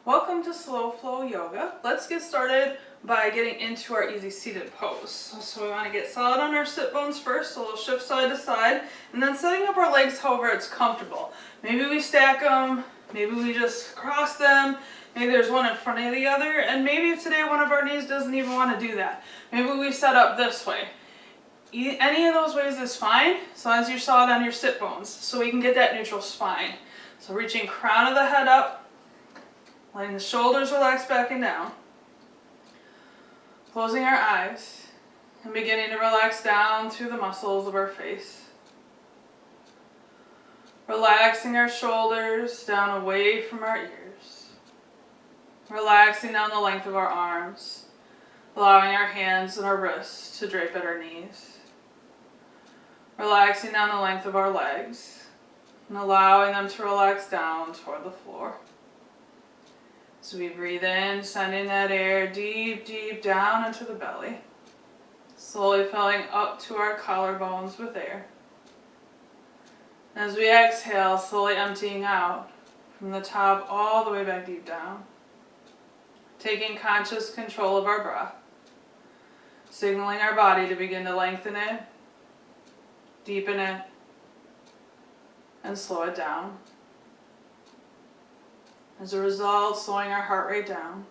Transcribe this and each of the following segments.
Welcome to Slow Flow Yoga. Let's get started by getting into our easy seated pose. So we want to get solid on our sit bones first, so we'll shift side to side, and then setting up our legs however it's comfortable. Maybe we stack them, maybe we just cross them, maybe there's one in front of the other, and maybe today one of our knees doesn't even want to do that. Maybe we set up this way. Any of those ways is fine, as long as you're solid on your sit bones, so we can get that neutral spine. So reaching crown of the head up, letting the shoulders relax back and down. Closing our eyes and beginning to relax down through the muscles of our face. Relaxing our shoulders down away from our ears. Relaxing down the length of our arms, allowing our hands and our wrists to drape at our knees. Relaxing down the length of our legs and allowing them to relax down toward the floor. So we breathe in, sending that air deep, deep down into the belly. Slowly filling up to our collarbones with air. As we exhale, slowly emptying out from the top all the way back deep down. Taking conscious control of our breath. Signaling our body to begin to lengthen it, deepen it, and slow it down. As a result, slowing our heart rate down,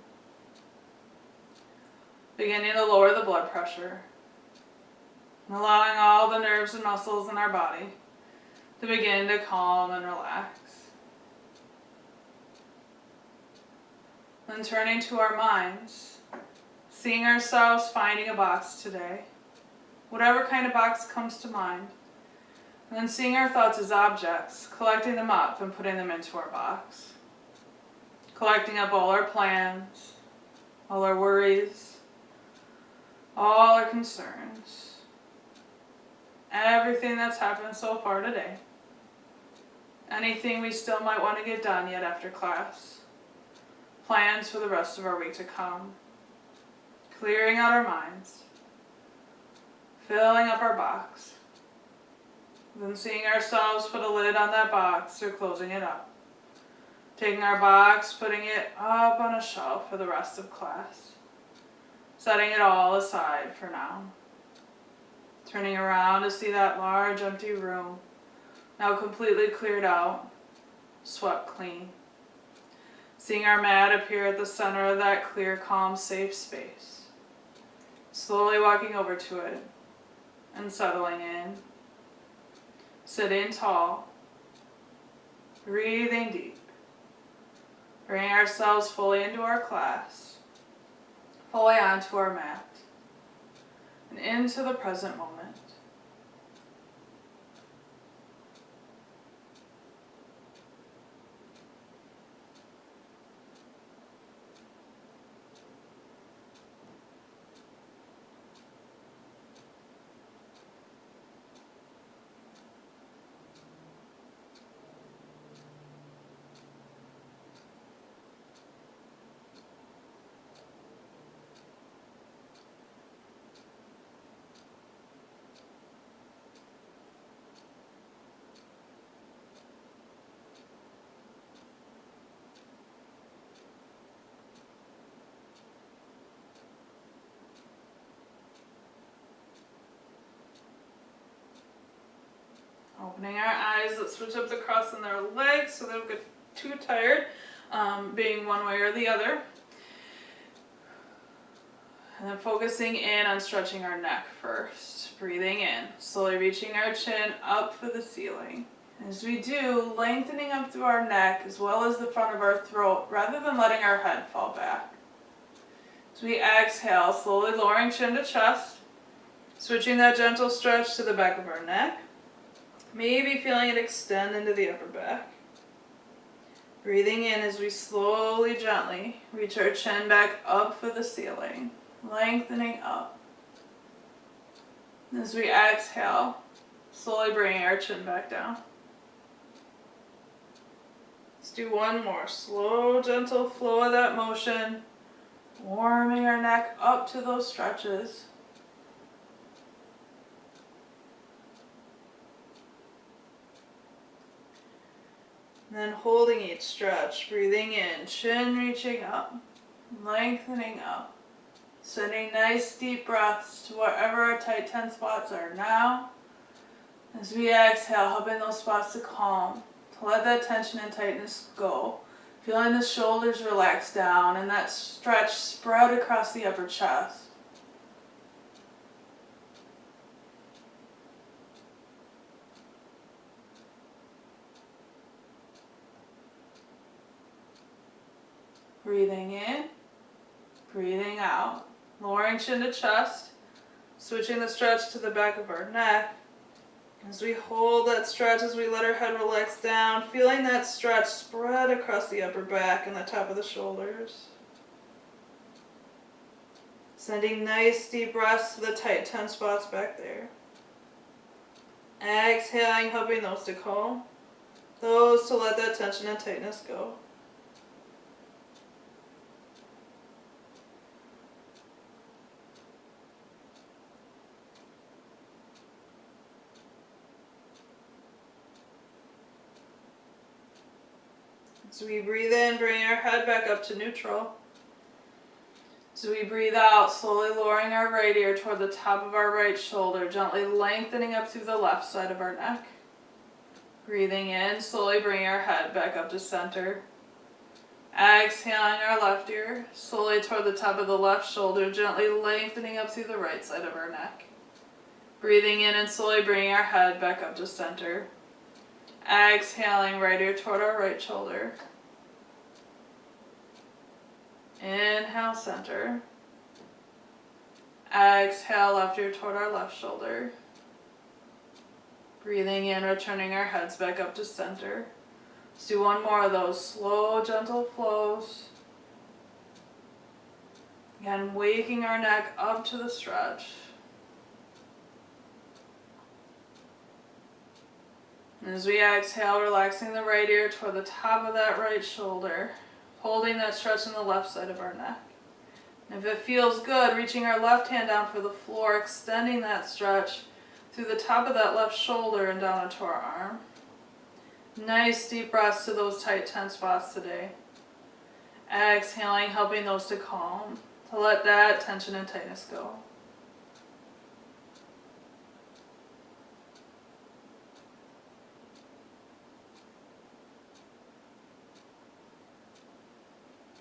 beginning to lower the blood pressure, and allowing all the nerves and muscles in our body to begin to calm and relax. Then turning to our minds, seeing ourselves finding a box today, whatever kind of box comes to mind, and then seeing our thoughts as objects, collecting them up and putting them into our box. Collecting up all our plans, all our worries, all our concerns, everything that's happened so far today, anything we still might want to get done yet after class, plans for the rest of our week to come, clearing out our minds, filling up our box, then seeing ourselves put a lid on that box or closing it up. Taking our box, putting it up on a shelf for the rest of class. Setting it all aside for now. Turning around to see that large empty room, now completely cleared out, swept clean. Seeing our mat appear at the center of that clear, calm, safe space. Slowly walking over to it and settling in. Sitting tall, breathing deep. Bringing ourselves fully into our class, fully onto our mat, and into the present moment. Opening our eyes, let's switch up the cross in their legs so they don't get too tired, being one way or the other. And then focusing in on stretching our neck first. Breathing in, slowly reaching our chin up for the ceiling. As we do, lengthening up through our neck as well as the front of our throat rather than letting our head fall back. As we exhale, slowly lowering chin to chest, switching that gentle stretch to the back of our neck. Maybe feeling it extend into the upper back. Breathing in as we slowly, gently reach our chin back up for the ceiling, lengthening up. As we exhale, slowly bringing our chin back down. Let's do one more. Slow, gentle flow of that motion, warming our neck up to those stretches. And then holding each stretch, breathing in, chin reaching up, lengthening up. Sending nice deep breaths to wherever our tight tense spots are now. As we exhale, helping those spots to calm, to let that tension and tightness go. Feeling the shoulders relax down and that stretch spread across the upper chest. Breathing in, breathing out. Lowering chin to chest, switching the stretch to the back of our neck. As we hold that stretch, as we let our head relax down, feeling that stretch spread across the upper back and the top of the shoulders. Sending nice deep breaths to the tight, tense spots back there. Exhaling, helping those to calm. Those to let that tension and tightness go. So we breathe in, bringing our head back up to neutral. So we breathe out, slowly lowering our right ear toward the top of our right shoulder, gently lengthening up through the left side of our neck. Breathing in, slowly bringing our head back up to center. Exhaling our left ear, slowly toward the top of the left shoulder, gently lengthening up through the right side of our neck. Breathing in and slowly bringing our head back up to center. Exhaling, right ear toward our right shoulder. Inhale, center. Exhale, left ear toward our left shoulder. Breathing in, returning our heads back up to center. Let's do one more of those slow, gentle flows. Again, waking our neck up to the stretch. And as we exhale, relaxing the right ear toward the top of that right shoulder, holding that stretch in the left side of our neck. And if it feels good, reaching our left hand down for the floor, extending that stretch through the top of that left shoulder and down into our arm. Nice deep breaths to those tight, tense spots today. Exhaling, helping those to calm, to let that tension and tightness go.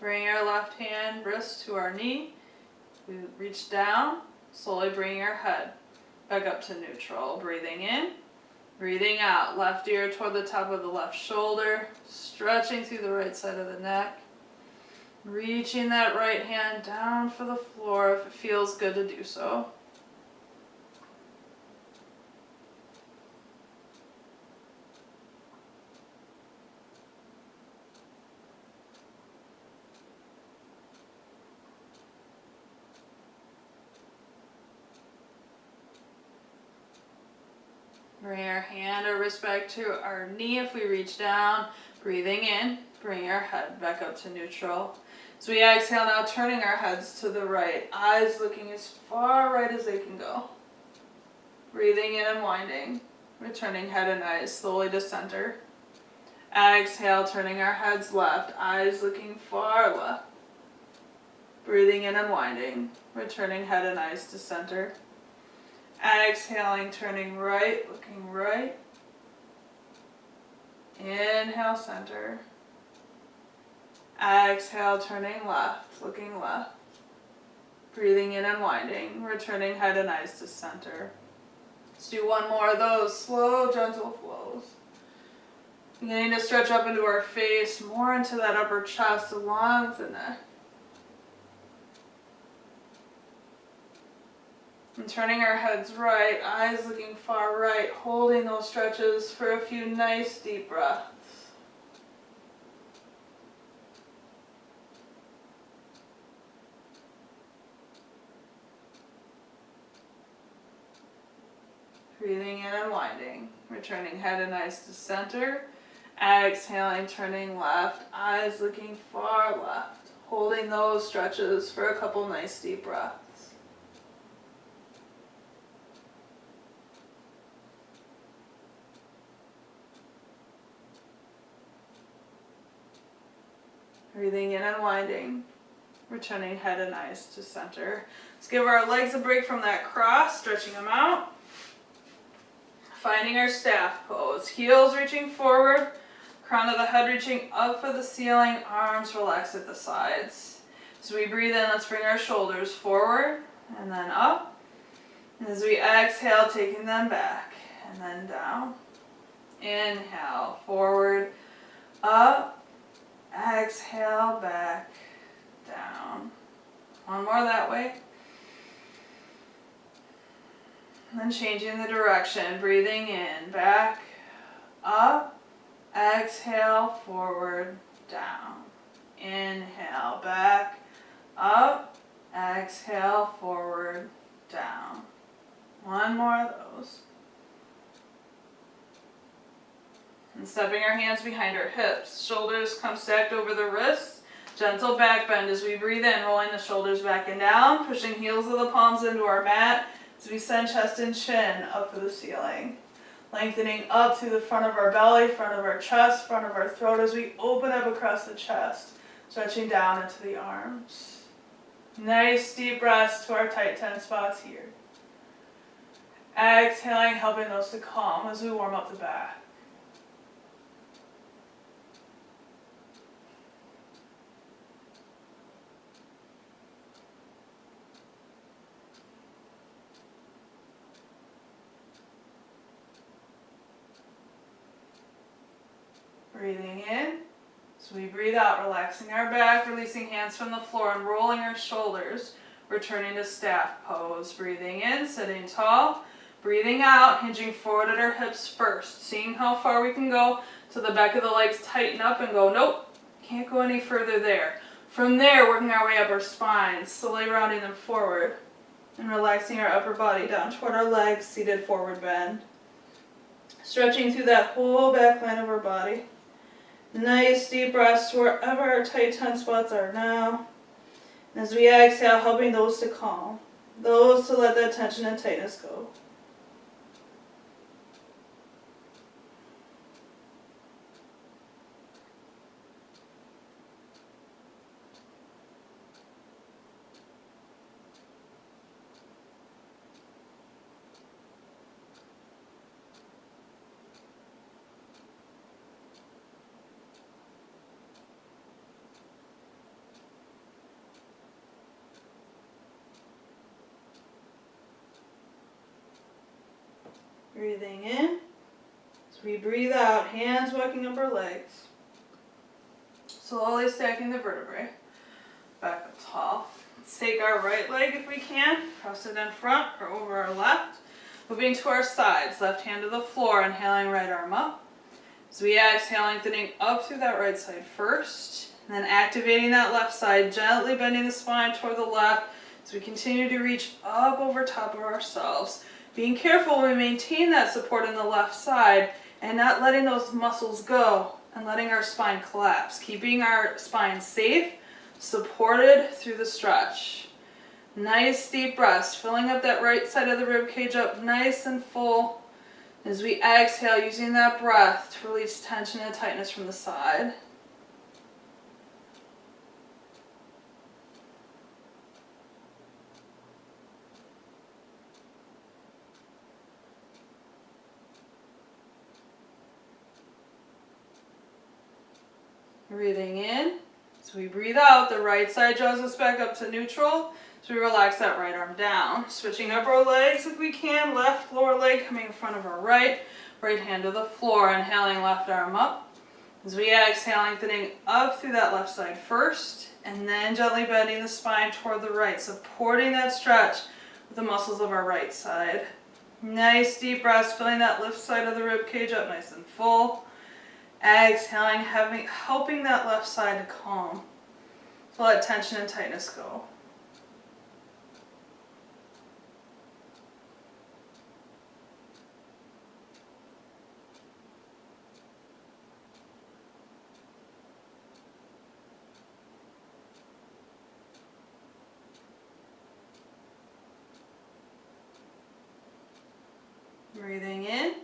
Bring our left hand, wrist to our knee. We reach down, slowly bringing our head back up to neutral. Breathing in, breathing out. Left ear toward the top of the left shoulder, stretching through the right side of the neck. Reaching that right hand down for the floor if it feels good to do so. Bring our hand or wrist back to our knee if we reach down. Breathing in, bring our head back up to neutral. As we exhale now, turning our heads to the right, eyes looking as far right as they can go. Breathing in and winding, returning head and eyes slowly to center. Exhale, turning our heads left, eyes looking far left. Breathing in and winding, returning head and eyes to center. Exhaling, turning right, looking right. Inhale, center. Exhale, turning left, looking left. Breathing in and winding, returning head and eyes to center. Let's do one more of those slow, gentle flows. Beginning to stretch up into our face, more into that upper chest along with the neck. And turning our heads right, eyes looking far right, holding those stretches for a few nice deep breaths. Breathing in and winding, returning head and eyes to center. Exhaling, turning left, eyes looking far left, holding those stretches for a couple nice deep breaths. Breathing in, unwinding. Returning head and eyes to center. Let's give our legs a break from that cross, stretching them out. Finding our staff pose. Heels reaching forward, crown of the head reaching up for the ceiling, arms relaxed at the sides. As we breathe in, let's bring our shoulders forward and then up. And as we exhale, taking them back and then down. Inhale, forward, up. Exhale, back, down. One more that way. And then changing the direction, breathing in, back, up, exhale, forward, down. Inhale, back, up, exhale, forward, down. One more of those. And stepping our hands behind our hips. Shoulders come stacked over the wrists. Gentle back bend as we breathe in, rolling the shoulders back and down, pushing heels of the palms into our mat as we send chest and chin up for the ceiling. Lengthening up through the front of our belly, front of our chest, front of our throat as we open up across the chest, stretching down into the arms. Nice deep breaths to our tight 10 spots here. Exhaling, helping those to calm as we warm up the back. Breathing in, so we breathe out, relaxing our back, releasing hands from the floor and rolling our shoulders, returning to staff pose. Breathing in, sitting tall, breathing out, hinging forward at our hips first, seeing how far we can go till the back of the legs tighten up and go, nope, can't go any further there. From there, working our way up our spine, slowly rounding them forward and relaxing our upper body down toward our legs, seated forward bend. Stretching through that whole back line of our body. Nice deep breaths to wherever our tight 10 spots are now. And as we exhale, helping those to calm, those to let that tension and tightness go. Breathing in, as we breathe out, hands walking up our legs. Slowly stacking the vertebrae, back up tall. Let's take our right leg if we can, cross it in front or over our left. Moving to our sides, left hand to the floor, inhaling right arm up. As we exhale, lengthening up through that right side first, and then activating that left side, gently bending the spine toward the left as we continue to reach up over top of ourselves. Being careful when we maintain that support in the left side and not letting those muscles go and letting our spine collapse. Keeping our spine safe, supported through the stretch. Nice deep breaths, filling up that right side of the rib cage up nice and full. As we exhale, using that breath to release tension and tightness from the side. Breathing in, as we breathe out, the right side draws us back up to neutral, so we relax that right arm down. Switching up our legs if we can, left lower leg coming in front of our right, right hand to the floor, inhaling left arm up. As we exhale, lengthening up through that left side first, and then gently bending the spine toward the right, supporting that stretch with the muscles of our right side. Nice deep breaths, filling that left side of the rib cage up nice and full. Exhaling, helping that left side to calm. To let tension and tightness go. Breathing in.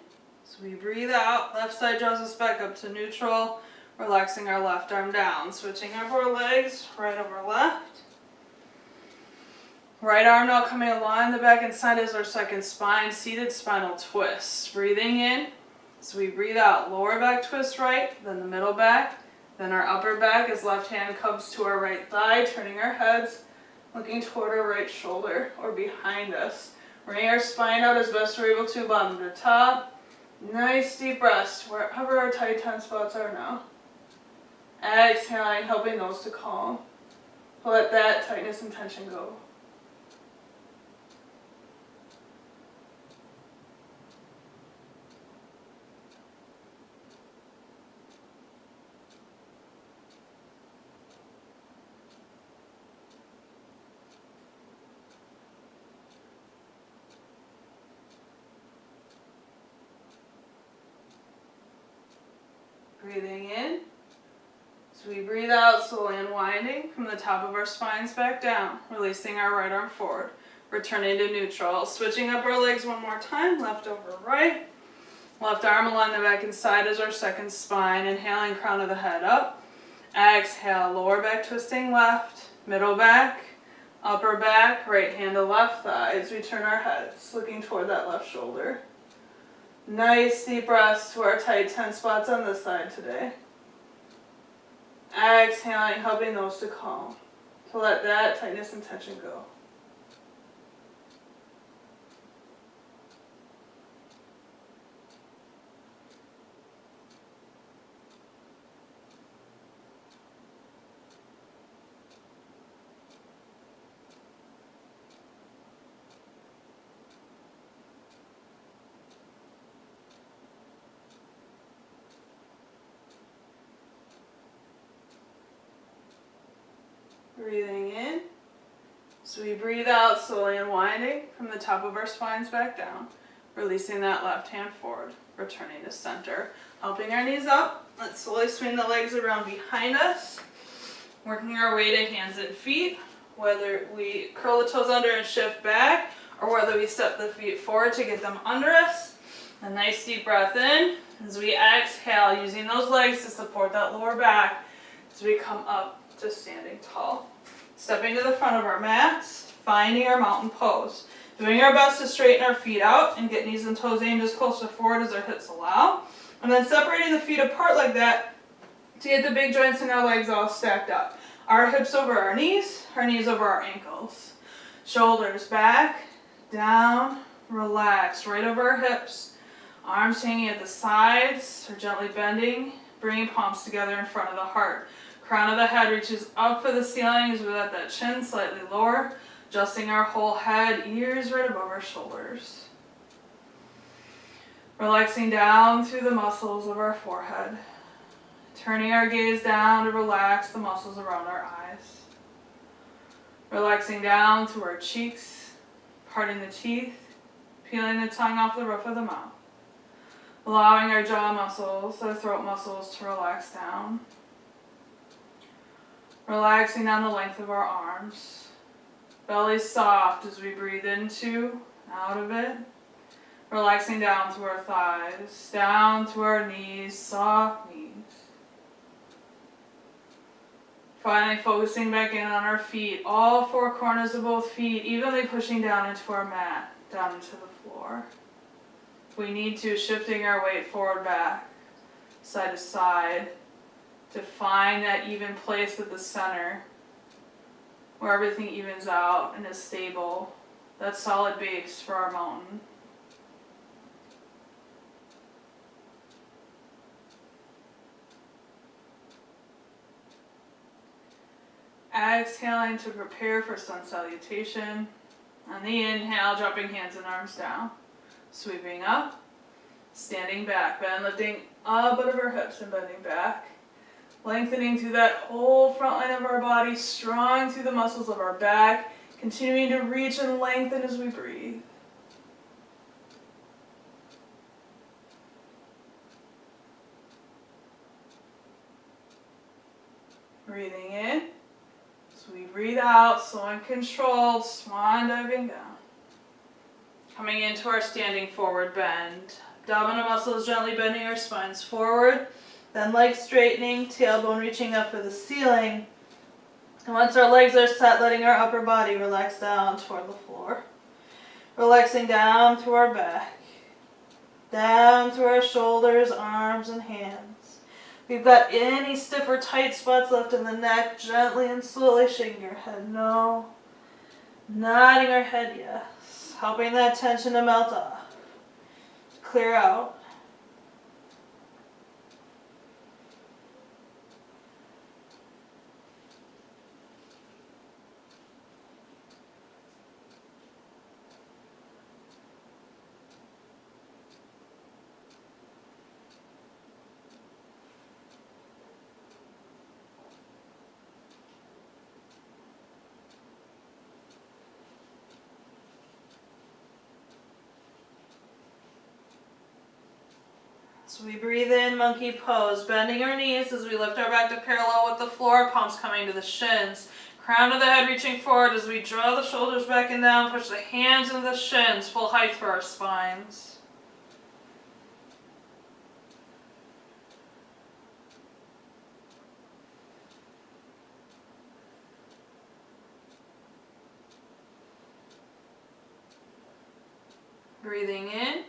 So we breathe out, left side draws us back up to neutral, Relaxing our left arm down, switching up our legs, right over left. Right arm now coming along the back and side as our second spine, seated spinal twist. Breathing in, so we breathe out, lower back twist right, then the middle back, then our upper back as left hand comes to our right thigh, turning our heads, looking toward our right shoulder or behind us. Bring our spine out as best we're able to, bottom to top. Nice deep rest wherever our tight tense spots are now. Exhaling, helping those to calm. Let that tightness and tension go. Breathing in. So we breathe out, slowly unwinding from the top of our spines back down, releasing our right arm forward, returning to neutral. Switching up our legs one more time, left over right. Left arm along the back and side as our second spine, inhaling crown of the head up. Exhale, lower back twisting left, middle back, upper back, right hand to left thigh as we turn our heads, looking toward that left shoulder. Nice deep rest to our tight tense spots on this side today. Exhaling, helping those to calm. To let that tightness and tension go. Breathing in. So we breathe out, slowly unwinding from the top of our spines back down, releasing that left hand forward, returning to center. Helping our knees up, let's slowly swing the legs around behind us, working our way to hands and feet, whether we curl the toes under and shift back, or whether we step the feet forward to get them under us. A nice deep breath in as we exhale, using those legs to support that lower back as we come up to standing tall. Stepping to the front of our mats, finding our mountain pose. Doing our best to straighten our feet out and get knees and toes aimed as close to forward as our hips allow. And then separating the feet apart like that to get the big joints in our legs all stacked up. Our hips over our knees over our ankles. Shoulders back, down, relaxed, right over our hips. Arms hanging at the sides or gently bending, bringing palms together in front of the heart. Crown of the head reaches up for the ceiling as we let that chin slightly lower, adjusting our whole head, ears right above our shoulders. Relaxing down through the muscles of our forehead. Turning our gaze down to relax the muscles around our eyes. Relaxing down to our cheeks, parting the teeth, peeling the tongue off the roof of the mouth. Allowing our jaw muscles, our throat muscles to relax down. Relaxing down the length of our arms. Belly soft as we breathe into, out of it. Relaxing down to our thighs, down to our knees, soft knees. Finally focusing back in on our feet, all four corners of both feet, evenly pushing down into our mat, down into the floor. If we need to, shifting our weight forward, back, side to side, to find that even place at the center where everything evens out and is stable. That solid base for our mountain. Exhaling to prepare for sun salutation. On the inhale, dropping hands and arms down. Sweeping up, standing back, bend, lifting up out of our hips and bending back. Lengthening through that whole front line of our body, strong through the muscles of our back, continuing to reach and lengthen as we breathe. Breathing in. So we breathe out, slow and controlled, swan diving down. Coming into our standing forward bend. Abdominal muscles gently bending our spines forward. Then leg straightening, tailbone reaching up for the ceiling. And once our legs are set, letting our upper body relax down toward the floor. Relaxing down through our back. Down through our shoulders, arms, and hands. If you've got any stiff or tight spots left in the neck, gently and slowly shaking your head no. Nodding our head yes. Helping that tension to melt off. Clear out. So we breathe in, monkey pose, bending our knees as we lift our back to parallel with the floor, palms coming to the shins. Crown of the head reaching forward as we draw the shoulders back and down, push the hands into the shins, full height for our spines. Breathing in.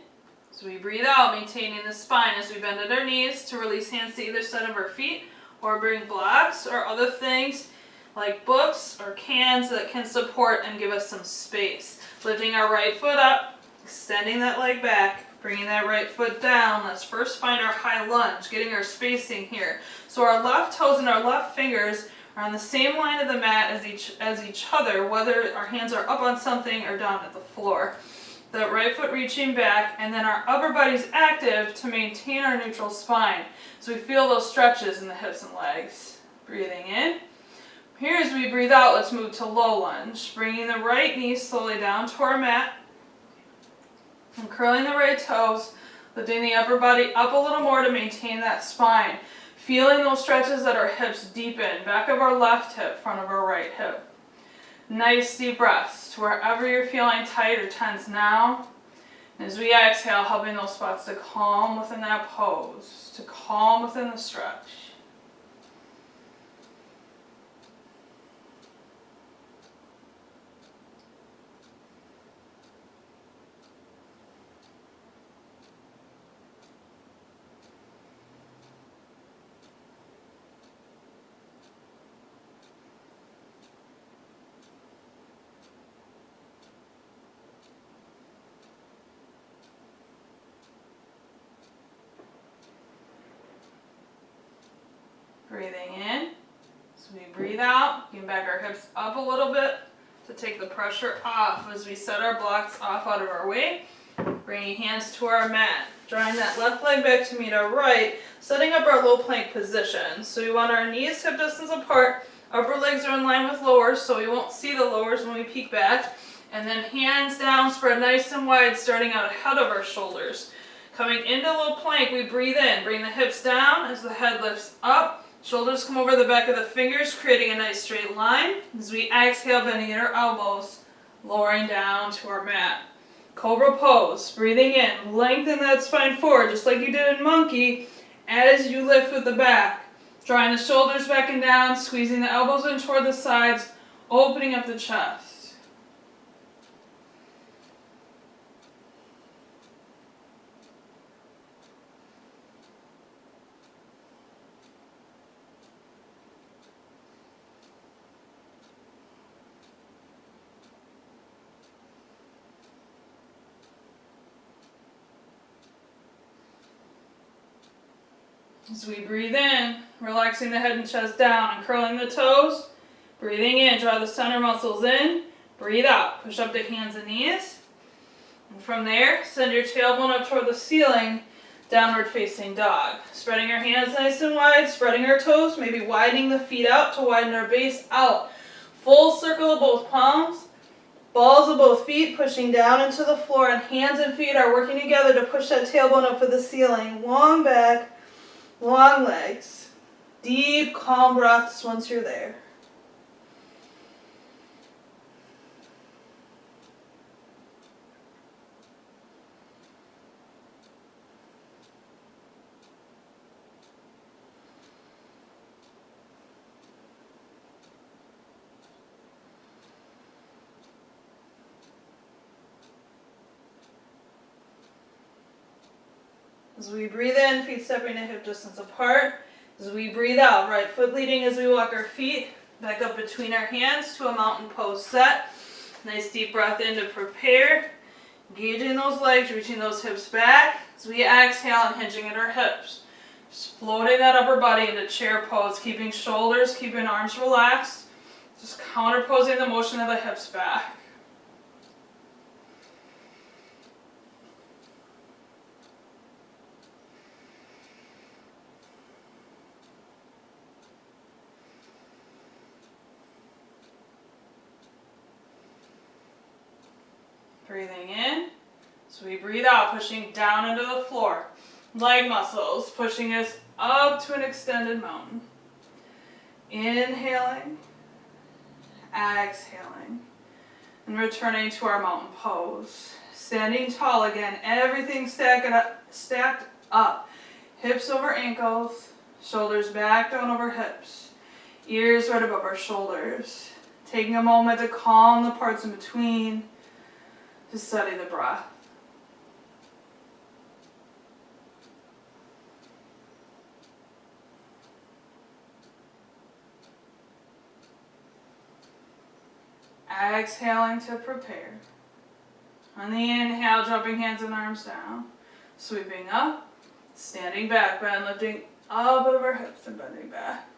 So we breathe out, maintaining the spine as we bend at our knees to release hands to either side of our feet or bring blocks or other things like books or cans that can support and give us some space. Lifting our right foot up, extending that leg back, bringing that right foot down. Let's first find our high lunge, getting our spacing here. So our left toes and our left fingers are on the same line of the mat as each other, whether our hands are up on something or down at the floor. That right foot reaching back, and then our upper body's active to maintain our neutral spine. So we feel those stretches in the hips and legs. Breathing in. Here as we breathe out, let's move to low lunge. Bringing the right knee slowly down to our mat. And curling the right toes, lifting the upper body up a little more to maintain that spine. Feeling those stretches that our hips deepen. Back of our left hip, front of our right hip. Nice deep breaths to wherever you're feeling tight or tense now. And as we exhale, helping those spots to calm within that pose, to calm within the stretch. Breathing in. So we breathe out, getting back our hips up a little bit to take the pressure off as we set our blocks off out of our way. Bringing hands to our mat. Drawing that left leg back to meet our right, setting up our low plank position. So we want our knees hip distance apart, upper legs are in line with lowers so we won't see the lowers when we peek back. And then hands down, spread nice and wide, starting out ahead of our shoulders. Coming into low plank, we breathe in, bring the hips down as the head lifts up. Shoulders come over the back of the fingers, creating a nice straight line. As we exhale, bending our elbows, lowering down to our mat. Cobra pose, breathing in, lengthen that spine forward, just like you did in monkey, as you lift with the back. Drawing the shoulders back and down, squeezing the elbows in toward the sides, opening up the chest. As we breathe in, relaxing the head and chest down and curling the toes. Breathing in, draw the center muscles in. Breathe out, push up to hands and knees. And from there, send your tailbone up toward the ceiling, downward facing dog. Spreading our hands nice and wide, spreading our toes, maybe widening the feet out to widen our base out. Full circle of both palms. Balls of both feet pushing down into the floor, and hands and feet are working together to push that tailbone up for the ceiling. Long back. Long legs. Deep, calm breaths once you're there. As we breathe in, feet stepping a hip distance apart. As we breathe out, right foot leading as we walk our feet back up between our hands to a mountain pose set. Nice deep breath in to prepare. Engaging those legs, reaching those hips back. As we exhale and hinging at our hips. Just floating that upper body into chair pose, keeping shoulders, keeping arms relaxed. Just counterposing the motion of the hips back. Breathing in. So we breathe out, pushing down into the floor. Leg muscles pushing us up to an extended mountain. Inhaling, exhaling, and returning to our mountain pose. Standing tall again, everything stacked up. Hips over ankles, shoulders back down over hips, ears right above our shoulders. Taking a moment to calm the parts in between, to study the breath. Exhaling to prepare. On the inhale, jumping hands and arms down. Sweeping up, standing back, bend, lifting up out of our hips and bending back.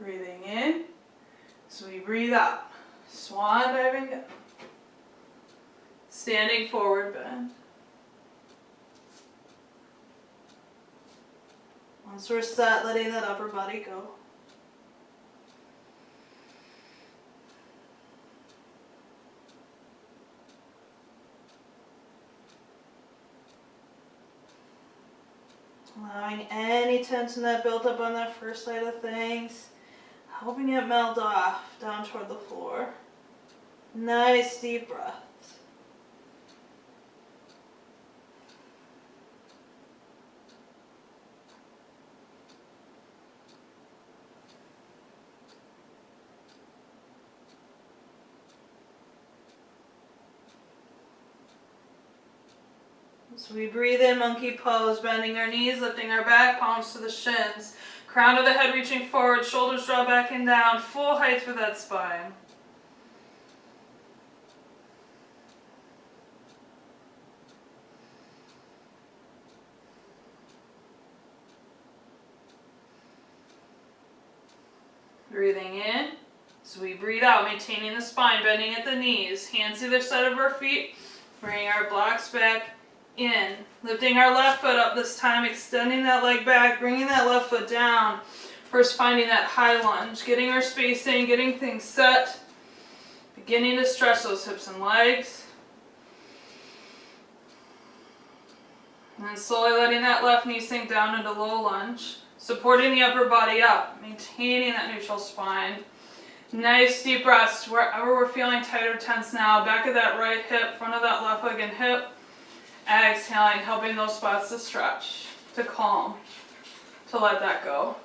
Breathing in, so we breathe out. Swan diving down. Standing forward bend. Once we're set, letting that upper body go. Allowing any tension that built up on that first side of things, helping it melt off down toward the floor. Nice deep breaths. So we breathe in, monkey pose, bending our knees, lifting our back, palms to the shins. Crown of the head reaching forward, shoulders draw back and down, full height through that spine. Breathing in. So we breathe out, maintaining the spine, bending at the knees. Hands to either side of our feet, bringing our blocks back in. Lifting our left foot up this time, extending that leg back, bringing that left foot down. First finding that high lunge, getting our spacing, getting things set. Beginning to stretch those hips and legs. And then slowly letting that left knee sink down into low lunge. Supporting the upper body up, maintaining that neutral spine. Nice deep breaths wherever we're feeling tight or tense now. Back of that right hip, front of that left leg and hip. Exhaling, helping those spots to stretch, to calm, to let that go.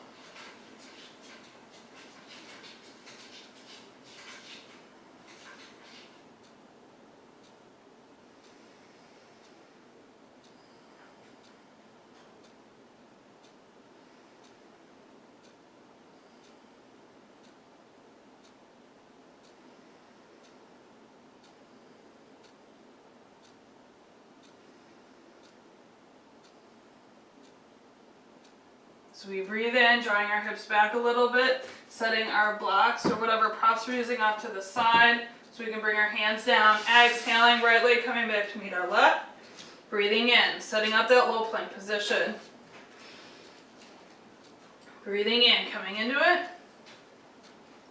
So we breathe in, drawing our hips back a little bit, setting our blocks or whatever props we're using off to the side so we can bring our hands down. Exhaling, right leg coming back to meet our left. Breathing in, setting up that low plank position. Breathing in, coming into it.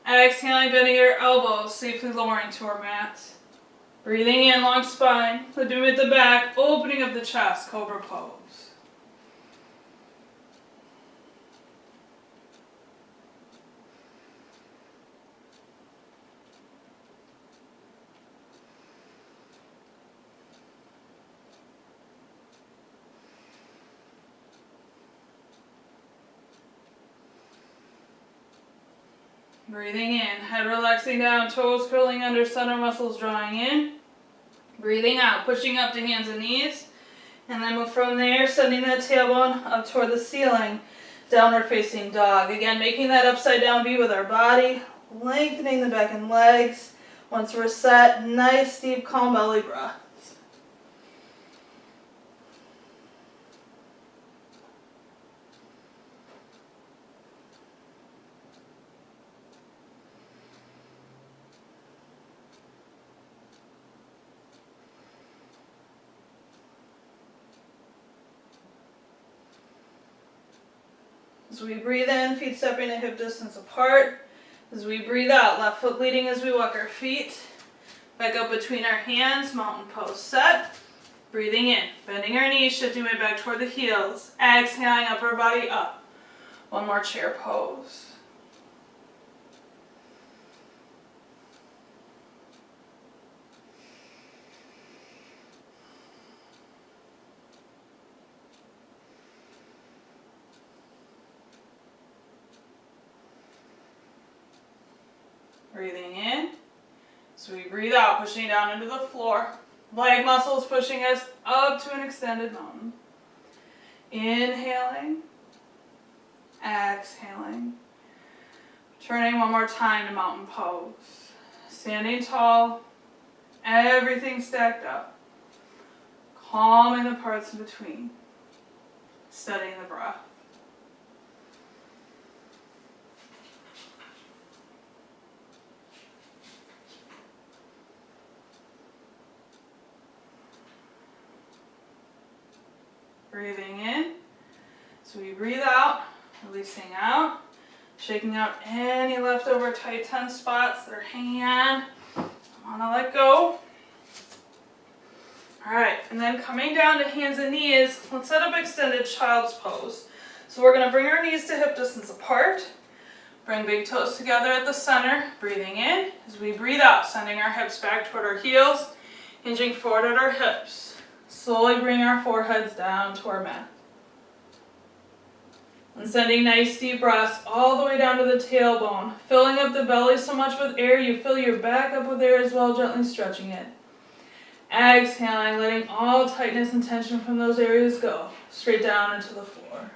Exhaling, bending our elbows, safely lowering to our mat. Breathing in, long spine, lifting at the back, opening up the chest, cobra pose. Breathing in, head relaxing down, toes curling under, center muscles drawing in. Breathing out, pushing up to hands and knees. And then move from there, sending that tailbone up toward the ceiling. Downward facing dog. Again, making that upside down V with our body. Lengthening the back and legs. Once we're set, nice deep calm belly breath. As we breathe in, feet stepping a hip distance apart. As we breathe out, left foot leading as we walk our feet. Back up between our hands, mountain pose set. Breathing in, bending our knees, shifting weight back toward the heels. Exhaling, upper body up. One more chair pose. Breathing in. So we breathe out, pushing down into the floor. Leg muscles pushing us up to an extended mountain. Inhaling. Exhaling. Turning one more time to mountain pose. Standing tall. Everything stacked up. Calming the parts in between. Steadying the breath. Breathing in. So we breathe out, releasing out, shaking out any leftover tight tense spots that are hanging on. Want to let go. Alright, and then coming down to hands and knees, let's set up extended child's pose. So we're going to bring our knees to hip distance apart. Bring big toes together at the center, breathing in. As we breathe out, sending our hips back toward our heels, hinging forward at our hips. Slowly bring our foreheads down to our mat. And sending nice deep breaths all the way down to the tailbone, filling up the belly so much with air you fill your back up with air as well, gently stretching it. Exhaling, letting all tightness and tension from those areas go, straight down into the floor.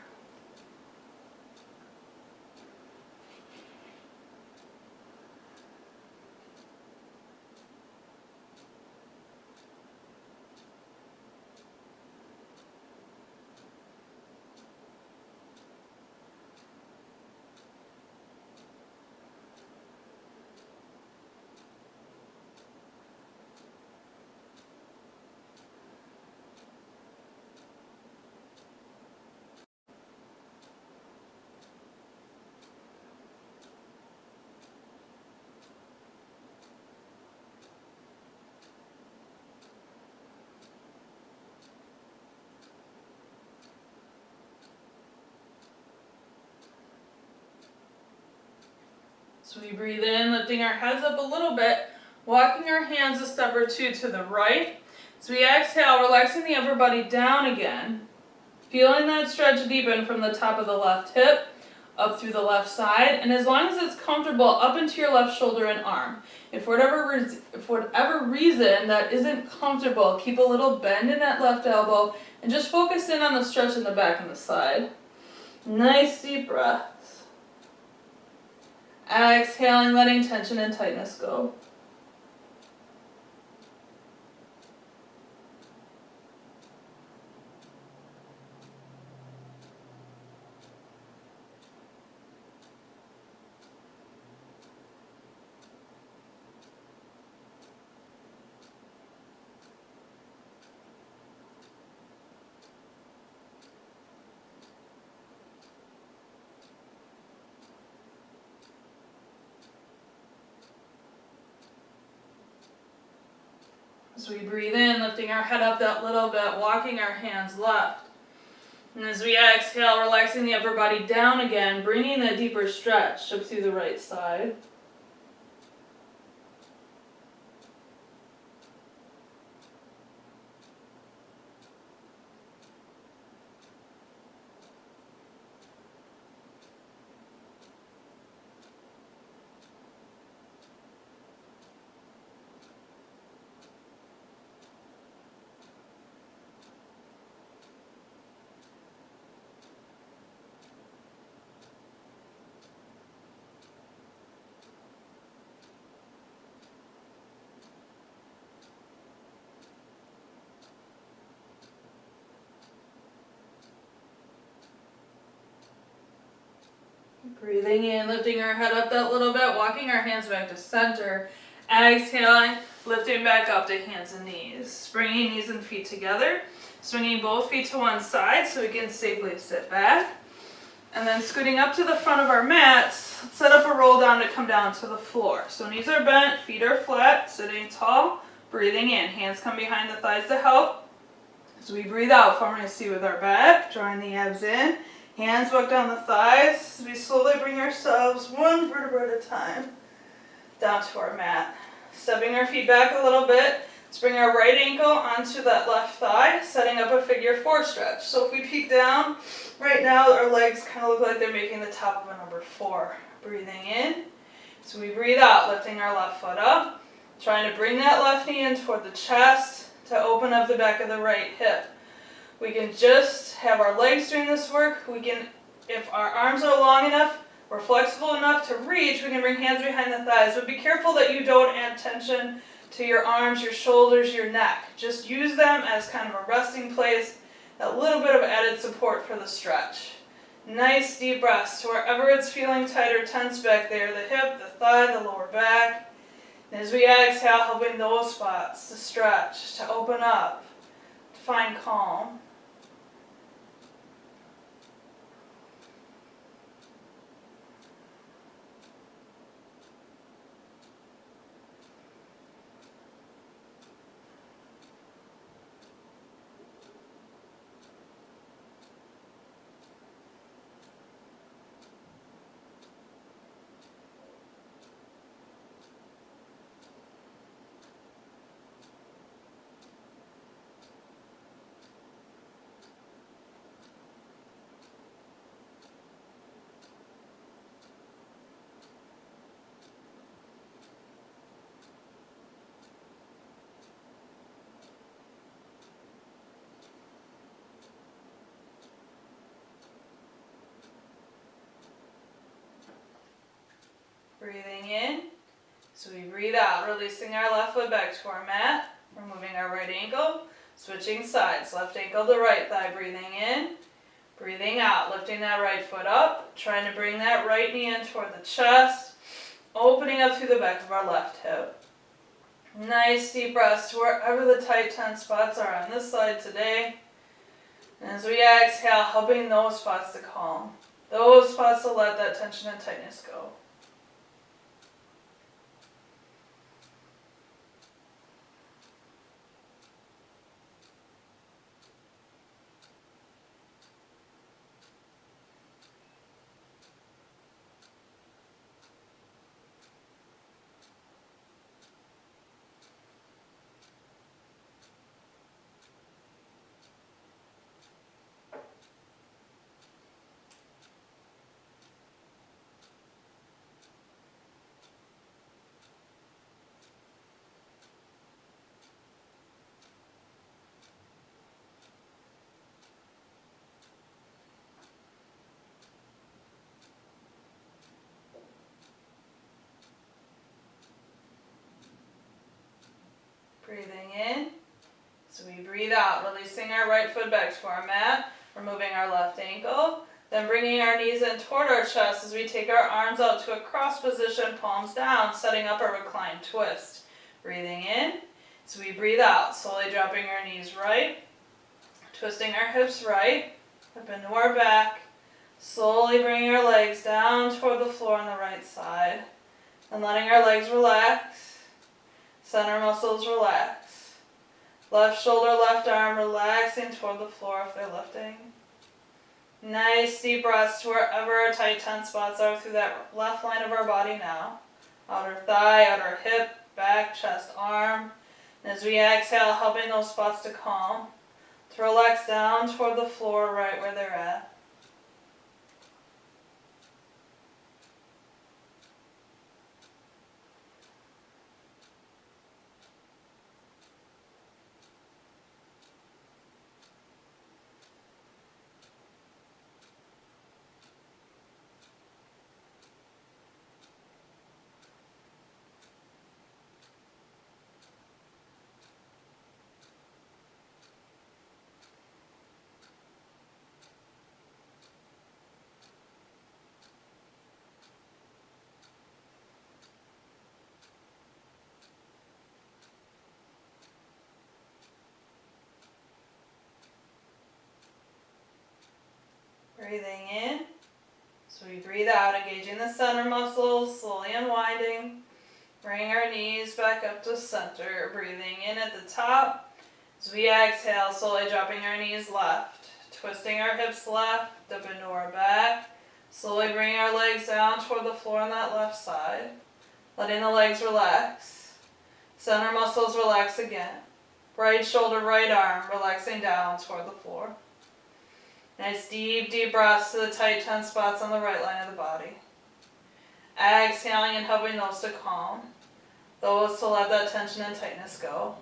So we breathe in, lifting our heads up a little bit, walking our hands a step or two to the right. So we exhale, relaxing the upper body down again, feeling that stretch deepen from the top of the left hip, up through the left side, and as long as it's comfortable, up into your left shoulder and arm. If for whatever reason that isn't comfortable, keep a little bend in that left elbow, and just focus in on the stretch in the back and the side. Nice deep breaths. Exhaling, letting tension and tightness go. As we breathe in, lifting our head up that little bit, walking our hands left. And as we exhale, relaxing the upper body down again, bringing that deeper stretch up through the right side. Breathing in, lifting our head up that little bit, walking our hands back to center. Exhaling, lifting back up to hands and knees. Bringing knees and feet together. Swinging both feet to one side so we can safely sit back. And then scooting up to the front of our mats, let's set up a roll down to come down to the floor. So knees are bent, feet are flat, sitting tall. Breathing in, hands come behind the thighs to help. As we breathe out, forming a C with our back, drawing the abs in. Hands walk down the thighs. We slowly bring ourselves one vertebra at a time down to our mat. Stepping our feet back a little bit. Let's bring our right ankle onto that left thigh, setting up a figure four stretch. So if we peek down, right now our legs kind of look like they're making the top of a number four. Breathing in. So we breathe out, lifting our left foot up. Trying to bring that left knee in toward the chest to open up the back of the right hip. We can just have our legs doing this work. We can, if our arms are long enough, we're flexible enough to reach, we can bring hands behind the thighs. But be careful that you don't add tension to your arms, your shoulders, your neck. Just use them as kind of a resting place, a little bit of added support for the stretch. Nice deep breaths to wherever it's feeling tight or tense back there, the hip, the thigh, the lower back. And as we exhale, helping those spots to stretch, to open up, to find calm. Breathing in. So we breathe out, releasing our left foot back to our mat, removing our right ankle, switching sides, left ankle to right thigh, breathing in, breathing out, lifting that right foot up, trying to bring that right knee in toward the chest, opening up through the back of our left hip. Nice deep breaths to wherever the tight, tense spots are on this side today. And as we exhale, helping those spots to calm, those spots to let that tension and tightness go. Breathing in. So we breathe out, releasing our right foot back to our mat, removing our left ankle, then bringing our knees in toward our chest as we take our arms out to a cross position, palms down, setting up a reclined twist. Breathing in. So we breathe out, slowly dropping our knees right, twisting our hips right, up into our back, slowly bringing our legs down toward the floor on the right side, and letting our legs relax, center muscles relax, left shoulder, left arm relaxing toward the floor if they're lifting. Nice deep breaths to wherever our tight, tense spots are through that left line of our body now. Outer thigh, outer hip, back, chest, arm. And as we exhale, helping those spots to calm, to relax down toward the floor right where they're at. Breathing in. So we breathe out, engaging the center muscles, slowly unwinding. Bring our knees back up to center. Breathing in at the top. As we exhale, slowly dropping our knees left. Twisting our hips left, up into our back. Slowly bringing our legs down toward the floor on that left side. Letting the legs relax. Center muscles relax again. Right shoulder, right arm, relaxing down toward the floor. Nice deep, deep breaths to the tight, tense spots on the right line of the body. Exhaling and helping those to calm. Those to let that tension and tightness go.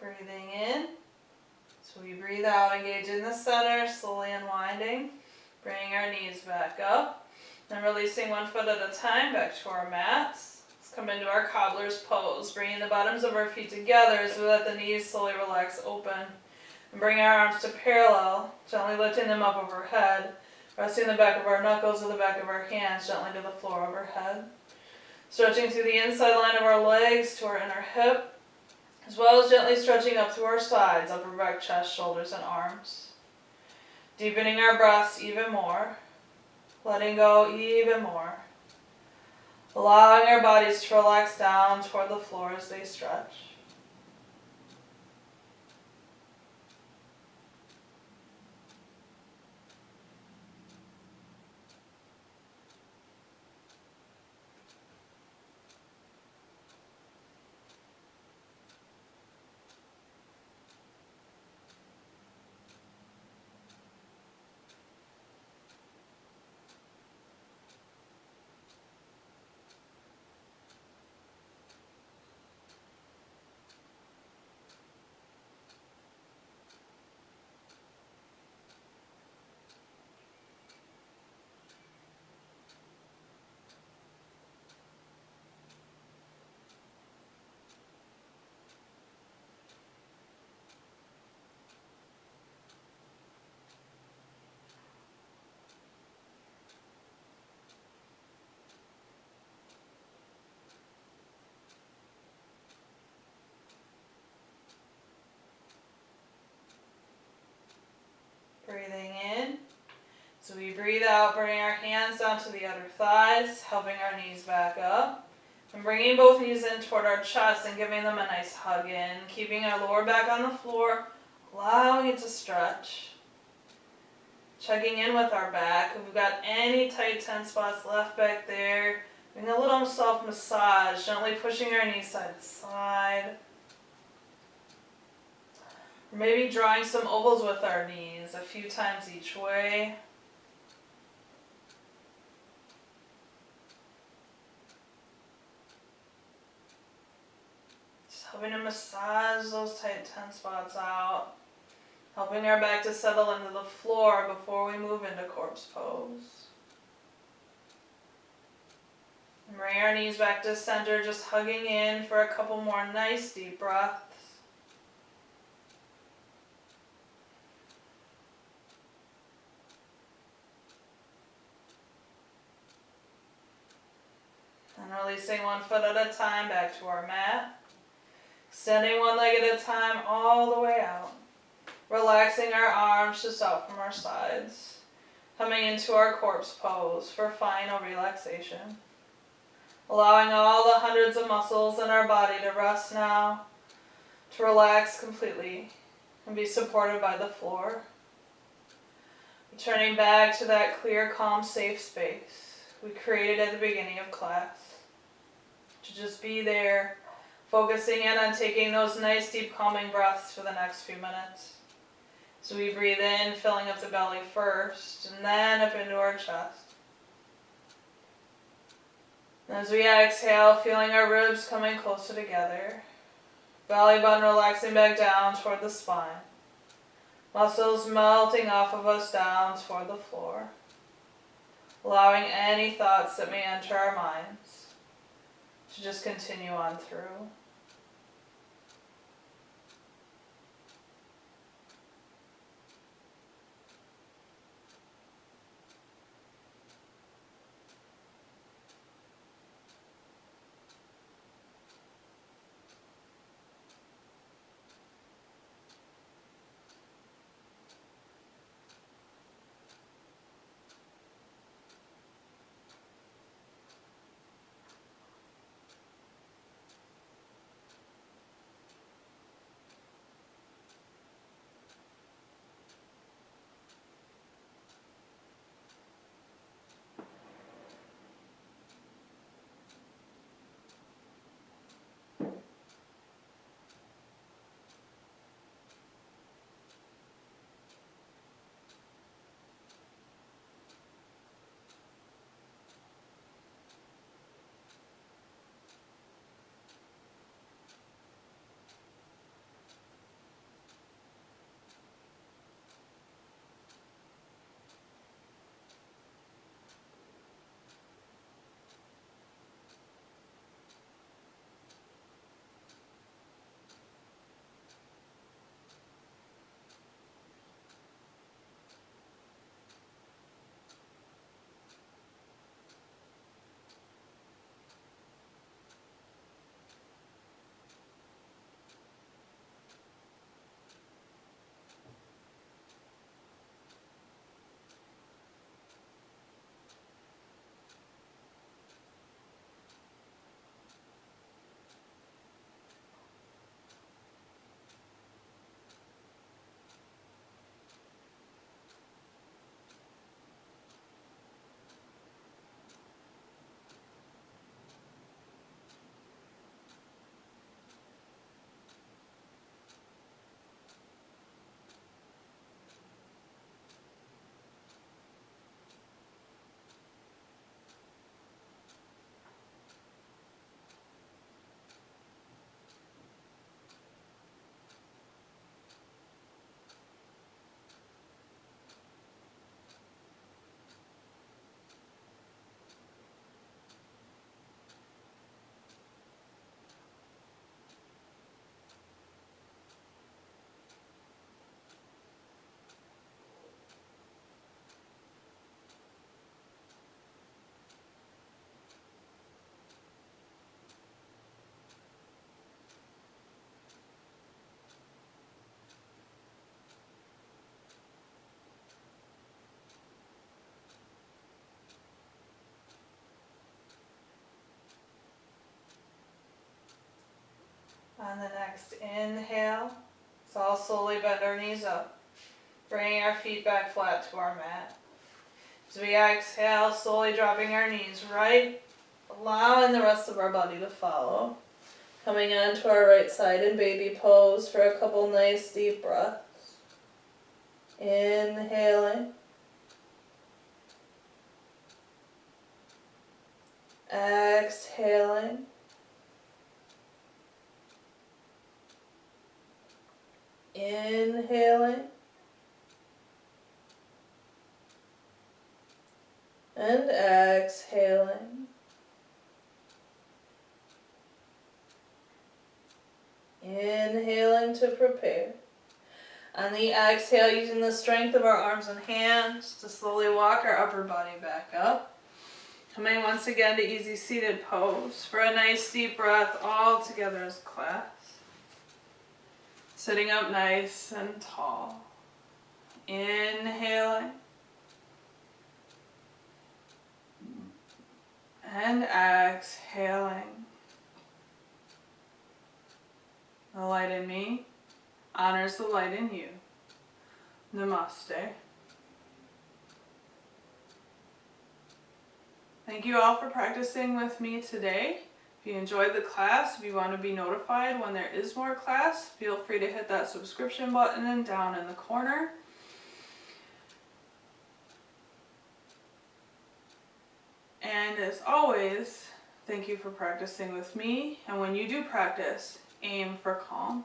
Breathing in. So we breathe out, engage in the center, slowly unwinding. Bringing our knees back up. And releasing one foot at a time back to our mats. Let's come into our cobbler's pose. Bringing the bottoms of our feet together so that the knees slowly relax open. And bring our arms to parallel, gently lifting them up overhead. Resting the back of our knuckles or the back of our hands gently to the floor overhead. Stretching through the inside line of our legs to our inner hip. As well as gently stretching up through our sides, upper back, chest, shoulders, and arms. Deepening our breaths even more. Letting go even more. Allowing our bodies to relax down toward the floor as they stretch. Breathing in. So we breathe out, bringing our hands down to the outer thighs, helping our knees back up. And bringing both knees in toward our chest and giving them a nice hug in. Keeping our lower back on the floor, allowing it to stretch. Checking in with our back. If we've got any tight, tense spots left back there, doing a little soft massage, gently pushing our knees side to side. Or maybe drawing some ovals with our knees a few times each way. Just helping to massage those tight, tense spots out. Helping our back to settle into the floor before we move into corpse pose. And bring our knees back to center, just hugging in for a couple more nice deep breaths. And releasing one foot at a time back to our mat. Extending one leg at a time all the way out. Relaxing our arms just out from our sides. Coming into our corpse pose for final relaxation. Allowing all the hundreds of muscles in our body to rest now. To relax completely and be supported by the floor. Returning back to that clear, calm, safe space we created at the beginning of class. To just be there, focusing in on taking those nice deep calming breaths for the next few minutes. So we breathe in, filling up the belly first, and then up into our chest. And as we exhale, feeling our ribs coming closer together. Belly button relaxing back down toward the spine. Muscles melting off of us down toward the floor. Allowing any thoughts that may enter our minds to just continue on through. On the next inhale, so I'll slowly bend our knees up, bringing our feet back flat to our mat. As we exhale, slowly dropping our knees right, allowing the rest of our body to follow. Coming onto our right side in baby pose for a couple nice deep breaths. Inhaling. Exhaling. Inhaling. And exhaling. Inhaling to prepare. On the exhale, using the strength of our arms and hands to slowly walk our upper body back up. Coming once again to easy seated pose for a nice deep breath all together as class. Sitting up nice and tall. Inhaling. And exhaling. The light in me honors the light in you. Namaste. Thank you all for practicing with me today. If you enjoyed the class, if you want to be notified when there is more class, feel free to hit that subscription button down in the corner. And as always, thank you for practicing with me. And when you do practice, aim for calm.